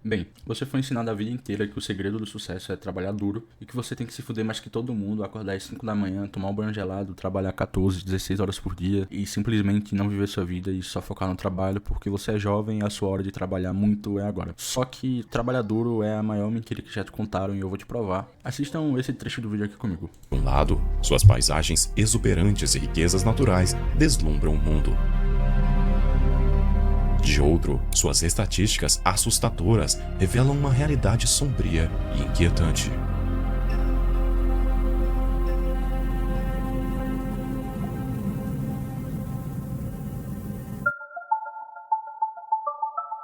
Bem, você foi ensinado a vida inteira que o segredo do sucesso é trabalhar duro e que você tem que se fuder mais que todo mundo, acordar às 5 da manhã, tomar um banho gelado, trabalhar 14, 16 horas por dia e simplesmente não viver sua vida e só focar no trabalho porque você é jovem e a sua hora de trabalhar muito é agora. Só que trabalhar duro é a maior mentira que já te contaram e eu vou te provar. Assistam esse trecho do vídeo aqui comigo. Por um lado, suas paisagens exuberantes e riquezas naturais deslumbram o mundo. De outro, suas estatísticas assustadoras revelam uma realidade sombria e inquietante.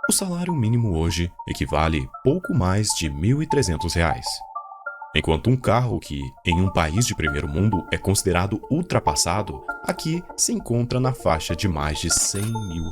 O salário mínimo hoje equivale pouco mais de R$ 1.300. Enquanto um carro que, em um país de primeiro mundo, é considerado ultrapassado, aqui se encontra na faixa de mais de R$ 100 mil.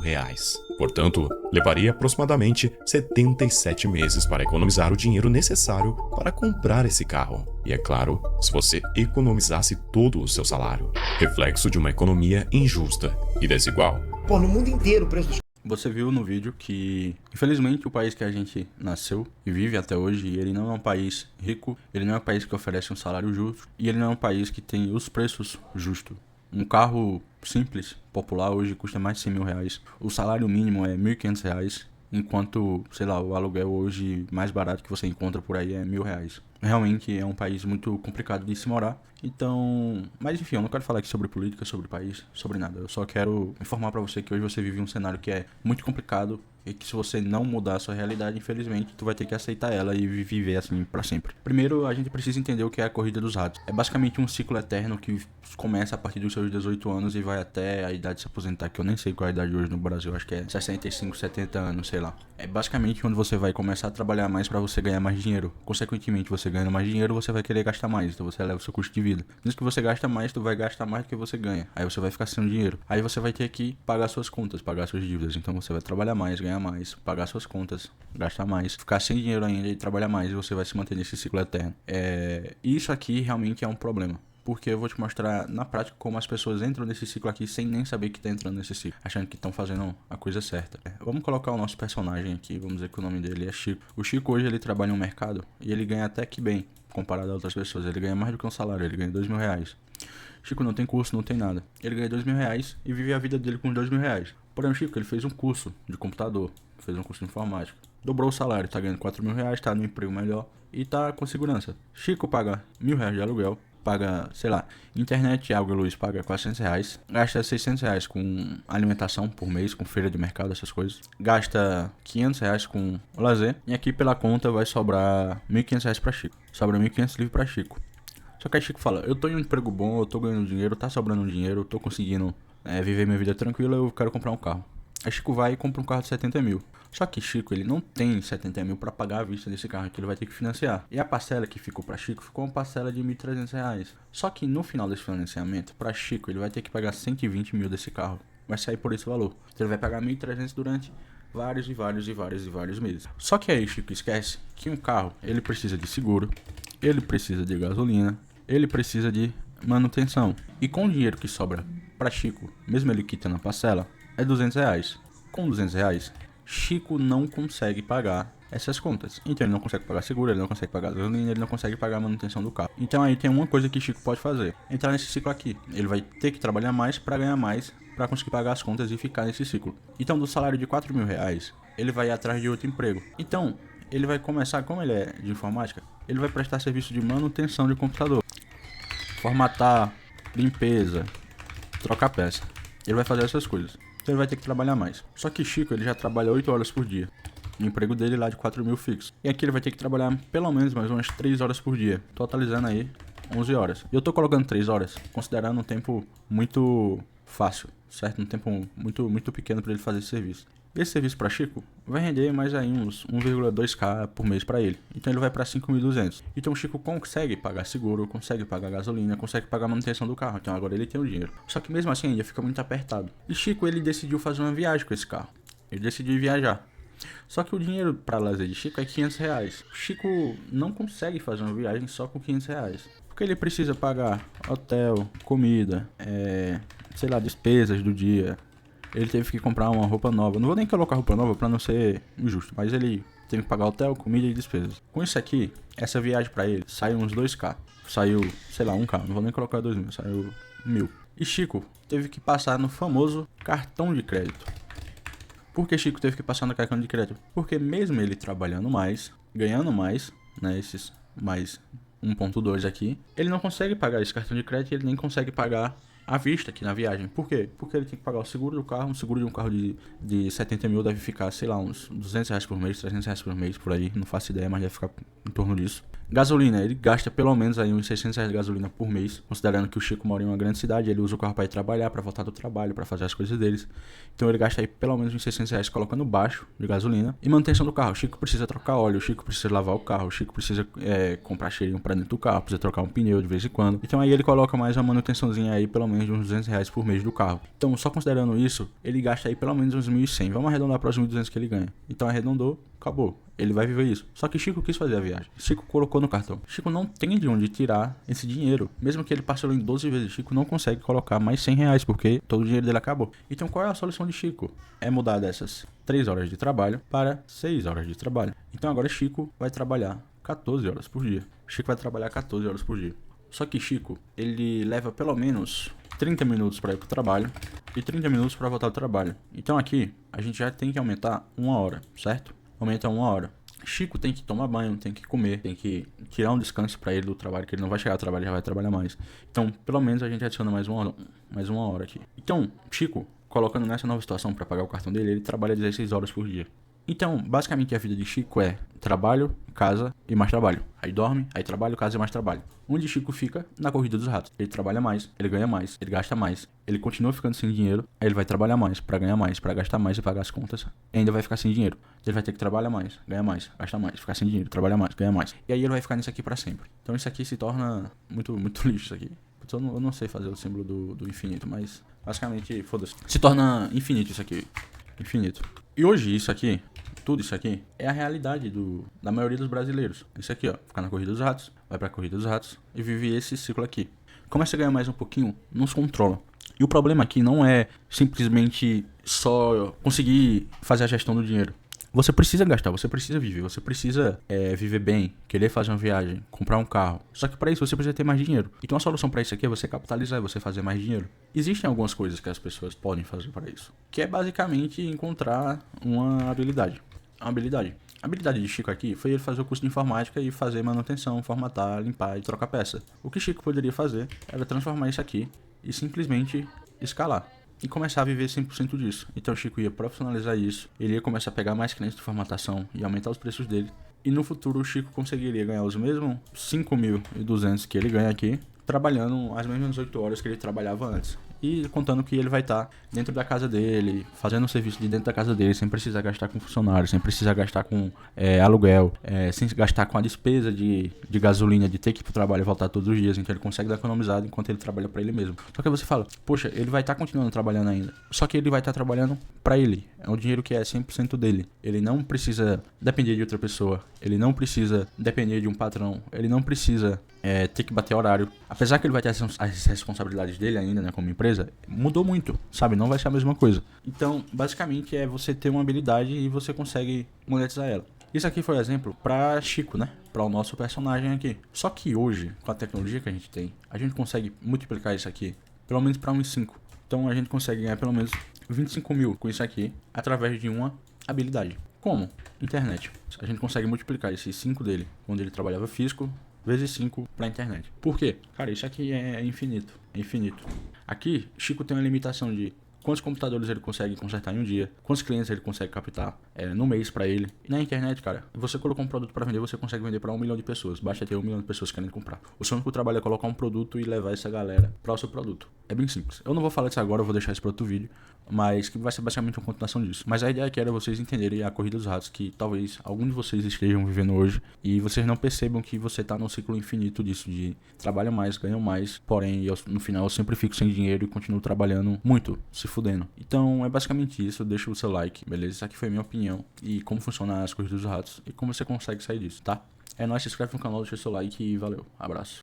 Portanto, levaria aproximadamente 77 meses para economizar o dinheiro necessário para comprar esse carro. E é claro, se você economizasse todo o seu salário. Reflexo de uma economia injusta e desigual. Pô, no mundo inteiro o preço dos Você viu no vídeo que, infelizmente, o país que a gente nasceu e vive até hoje, ele não é um país rico, ele não é um país que oferece um salário justo e ele não é um país que tem os preços justos. Um carro simples, popular, hoje custa mais de 100 mil reais. O salário mínimo é 1.500 reais, enquanto, sei lá, o aluguel hoje mais barato que você encontra por aí é 1.000 reais. Realmente é um país muito complicado de se morar. Então, mas enfim, eu não quero falar aqui sobre política, sobre país, sobre nada. Eu só quero informar pra você que hoje você vive um cenário que é muito complicado e que se você não mudar a sua realidade, infelizmente, tu vai ter que aceitar ela e viver assim pra sempre. Primeiro, a gente precisa entender o que é a corrida dos ratos. É basicamente um ciclo eterno que começa a partir dos seus 18 anos e vai até a idade de se aposentar, que eu nem sei qual é a idade hoje no Brasil, acho que é 65, 70 anos, sei lá. É basicamente onde você vai começar a trabalhar mais pra você ganhar mais dinheiro. Consequentemente, você ganhando mais dinheiro, você vai querer gastar mais, então você eleva o seu custo de vida. Nisso que você gasta mais, tu vai gastar mais do que você ganha. Aí você vai ficar sem dinheiro. Aí você vai ter que pagar suas contas, pagar suas dívidas. Então você vai trabalhar mais, ganhar mais, pagar suas contas, gastar mais, ficar sem dinheiro ainda e trabalhar mais e você vai se manter nesse ciclo eterno. Isso aqui realmente é um problema. Porque eu vou te mostrar na prática como as pessoas entram nesse ciclo aqui sem nem saber que tá entrando nesse ciclo, achando que estão fazendo a coisa certa. Vamos colocar o nosso personagem aqui, vamos dizer que o nome dele é Chico. O Chico hoje ele trabalha em um mercado e ele ganha até que bem, comparado a outras pessoas. Ele ganha mais do que um salário, ele ganha 2 mil reais. Chico não tem curso, não tem nada. Ele ganha 2 mil reais e vive a vida dele com 2 mil reais. Porém o Chico ele fez um curso de computador, fez um curso de informática. Dobrou o salário, tá ganhando 4 mil reais, tá no emprego melhor e tá com segurança. Chico paga 1.000 reais de aluguel, paga, sei lá, internet, água e luz, paga 400 reais, gasta 600 reais com alimentação por mês, com feira de mercado, essas coisas, gasta 500 reais com lazer, e aqui pela conta vai sobrar 1.500 reais pra Chico, sobra 1.500 livre pra Chico. Só que aí Chico fala, eu tô em um emprego bom, eu tô ganhando dinheiro, tá sobrando dinheiro, eu tô conseguindo viver minha vida tranquila, eu quero comprar um carro. Aí Chico vai e compra um carro de 70 mil. Só que Chico, ele não tem 70 mil pra pagar a vista desse carro, que ele vai ter que financiar. E a parcela que ficou pra Chico ficou uma parcela de 1.300 reais. Só que no final desse financiamento, pra Chico, ele vai ter que pagar 120 mil desse carro. Vai sair por esse valor. Então ele vai pagar 1.300 durante vários e vários e vários e vários meses. Só que aí Chico esquece que um carro, ele precisa de seguro, ele precisa de gasolina, ele precisa de manutenção. E com o dinheiro que sobra pra Chico, mesmo ele quitando a parcela, é 200 reais. Com 200 reais, Chico não consegue pagar essas contas. Então ele não consegue pagar seguro, ele não consegue pagar gasolina, ele não consegue pagar a manutenção do carro. Então aí tem uma coisa que Chico pode fazer: entrar nesse ciclo aqui. Ele vai ter que trabalhar mais para ganhar mais, para conseguir pagar as contas e ficar nesse ciclo. Então do salário de 4 mil reais, ele vai ir atrás de outro emprego. Então ele vai começar, como ele é de informática, ele vai prestar serviço de manutenção de computador, formatar, limpeza, trocar peça. Ele vai fazer essas coisas. Então ele vai ter que trabalhar mais. Só que Chico, ele já trabalha 8 horas por dia. O emprego dele lá de 4 mil fixo. E aqui ele vai ter que trabalhar pelo menos mais umas 3 horas por dia. Totalizando aí 11 horas. E eu tô colocando 3 horas, considerando um tempo muito fácil, certo? Um tempo muito pequeno para ele fazer esse serviço. Esse serviço para Chico vai render mais aí uns 1,2k por mês para ele. Então ele vai para 5.200. Então o Chico consegue pagar seguro, consegue pagar gasolina, consegue pagar manutenção do carro. Então agora ele tem o dinheiro. Só que mesmo assim ainda fica muito apertado. E Chico ele decidiu fazer uma viagem com esse carro. Ele decidiu viajar. Só que o dinheiro para lazer de Chico é 500 reais. O Chico não consegue fazer uma viagem só com 500 reais. Porque ele precisa pagar hotel, comida, sei lá, despesas do dia. Ele teve que comprar uma roupa nova. Não vou nem colocar roupa nova pra não ser injusto, mas ele tem que pagar hotel, comida e despesas. Com isso aqui, essa viagem pra ele saiu uns 2k. Saiu, sei lá, 1k, não vou nem colocar 2.000, saiu 1.000. E Chico teve que passar no famoso cartão de crédito. Por que Chico teve que passar no cartão de crédito? Porque mesmo ele trabalhando mais, ganhando mais, né, esses mais 1.2 aqui, ele não consegue pagar esse cartão de crédito, ele nem consegue pagar à vista aqui na viagem. Por quê? Porque ele tem que pagar o seguro do carro. Um seguro de um carro de 70 mil deve ficar, sei lá, uns 200 reais por mês, 300 reais por mês, por aí. Não faço ideia, mas deve ficar em torno disso. Gasolina, ele gasta pelo menos aí uns 600 reais de gasolina por mês. Considerando que o Chico mora em uma grande cidade, ele usa o carro para ir trabalhar, para voltar do trabalho, para fazer as coisas deles. Então ele gasta aí pelo menos uns 600 reais colocando baixo de gasolina. E manutenção do carro. O Chico precisa trocar óleo, o Chico precisa lavar o carro, o Chico precisa comprar cheirinho para dentro do carro, precisa trocar um pneu de vez em quando. Então aí ele coloca mais uma manutençãozinha aí, pelo menos de uns 200 reais por mês do carro. Então só considerando isso, ele gasta aí pelo menos uns 1.100. Vamos arredondar para os 1.200 que ele ganha. Então arredondou, acabou. Ele vai viver isso. Só que Chico quis fazer a viagem. Chico colocou no cartão. Chico não tem de onde tirar esse dinheiro. Mesmo que ele parcelou em 12 vezes, Chico não consegue colocar mais 100 reais, porque todo o dinheiro dele acabou. Então qual é a solução de Chico? É mudar dessas 3 horas de trabalho para 6 horas de trabalho. Então agora Chico vai trabalhar 14 horas por dia. Chico vai trabalhar 14 horas por dia. Só que Chico, ele leva pelo menos 30 minutos para ir pro trabalho e 30 minutos para voltar do trabalho. Então aqui a gente já tem que aumentar 1 hora, certo? Aumenta 1 hora. Chico tem que tomar banho, tem que comer, tem que tirar um descanso pra ele do trabalho, que ele não vai chegar ao trabalho, já vai trabalhar mais. Então, pelo menos a gente adiciona mais uma hora aqui. Então, Chico, colocando nessa nova situação pra pagar o cartão dele, ele trabalha 16 horas por dia. Então, basicamente a vida de Chico é trabalho, casa e mais trabalho. Aí dorme, aí trabalho, casa e mais trabalho. Onde Chico fica? Na corrida dos ratos. Ele trabalha mais, ele ganha mais, ele gasta mais. Ele continua ficando sem dinheiro, aí ele vai trabalhar mais pra ganhar mais, pra gastar mais e pagar as contas. E ainda vai ficar sem dinheiro. Ele vai ter que trabalhar mais, ganhar mais, gastar mais, ficar sem dinheiro, trabalhar mais, ganhar mais. E aí ele vai ficar nisso aqui pra sempre. Então isso aqui se torna muito lixo isso aqui. Eu não sei fazer o símbolo do infinito, mas basicamente, foda-se. Se torna infinito isso aqui. Infinito. E hoje isso aqui, tudo isso aqui, é a realidade da maioria dos brasileiros. Isso aqui, ó, ficar na corrida dos ratos, vai pra corrida dos ratos e vive esse ciclo aqui. Começa a ganhar mais um pouquinho, não se controla. E o problema aqui não é simplesmente só conseguir fazer a gestão do dinheiro. Você precisa gastar, você precisa viver, você precisa viver bem, querer fazer uma viagem, comprar um carro. Só que para isso você precisa ter mais dinheiro. Então a solução para isso aqui é você capitalizar, é você fazer mais dinheiro. Existem algumas coisas que as pessoas podem fazer para isso, que é basicamente encontrar uma habilidade. A habilidade de Chico aqui foi ele fazer o curso de informática e fazer manutenção, formatar, limpar e trocar peça. O que Chico poderia fazer era transformar isso aqui e simplesmente escalar. E começar a viver 100% disso. Então o Chico ia profissionalizar isso, ele ia começar a pegar mais clientes de formatação e aumentar os preços dele. E no futuro o Chico conseguiria ganhar os mesmos 5.200 que ele ganha aqui, trabalhando as mesmas 8 horas que ele trabalhava antes. E contando que ele vai estar dentro da casa dele, fazendo o serviço de dentro da casa dele, sem precisar gastar com funcionário, sem precisar gastar com aluguel, sem gastar com a despesa de gasolina, de ter que ir pro trabalho e voltar todos os dias. Então ele consegue dar economizado enquanto ele trabalha pra ele mesmo. Só que aí você fala, poxa, ele vai estar continuando trabalhando ainda. Só que ele vai estar trabalhando pra ele. É um dinheiro que é 100% dele. Ele não precisa depender de outra pessoa. Ele não precisa depender de um patrão. Ele não precisa ter que bater horário. Apesar que ele vai ter as responsabilidades dele ainda, né, como empresa, mudou muito, sabe? Não vai ser a mesma coisa. Então, basicamente, é você ter uma habilidade e você consegue monetizar ela. Isso aqui foi exemplo pra Chico, né? Pra o nosso personagem aqui. Só que hoje, com a tecnologia que a gente tem, a gente consegue multiplicar isso aqui, pelo menos pra uns 5. Então a gente consegue ganhar pelo menos 25 mil com isso aqui, através de uma habilidade. Como? Internet. A gente consegue multiplicar esses 5 dele, quando ele trabalhava físico, vezes 5 pra internet. Por quê? Cara, isso aqui é infinito. É infinito. Aqui, Chico tem uma limitação de quantos computadores ele consegue consertar em um dia, quantos clientes ele consegue captar no mês pra ele. E na internet, cara, você colocou um produto pra vender, você consegue vender pra 1 milhão de pessoas. Basta ter 1 milhão de pessoas querendo comprar. O seu único trabalho é colocar um produto e levar essa galera para o seu produto. É bem simples. Eu não vou falar disso agora, eu vou deixar isso para outro vídeo, mas que vai ser basicamente uma continuação disso. Mas a ideia aqui era vocês entenderem a corrida dos ratos, que talvez algum de vocês estejam vivendo hoje e vocês não percebam que você tá num ciclo infinito disso, de trabalho mais, ganho mais, porém no final eu sempre fico sem dinheiro e continuo trabalhando muito, se fudendo. Então é basicamente isso, deixa o seu like, beleza? Isso aqui foi a minha opinião e como funcionam as corridas dos ratos e como você consegue sair disso, tá? É nóis, se inscreve no canal, deixa o seu like e valeu, abraço.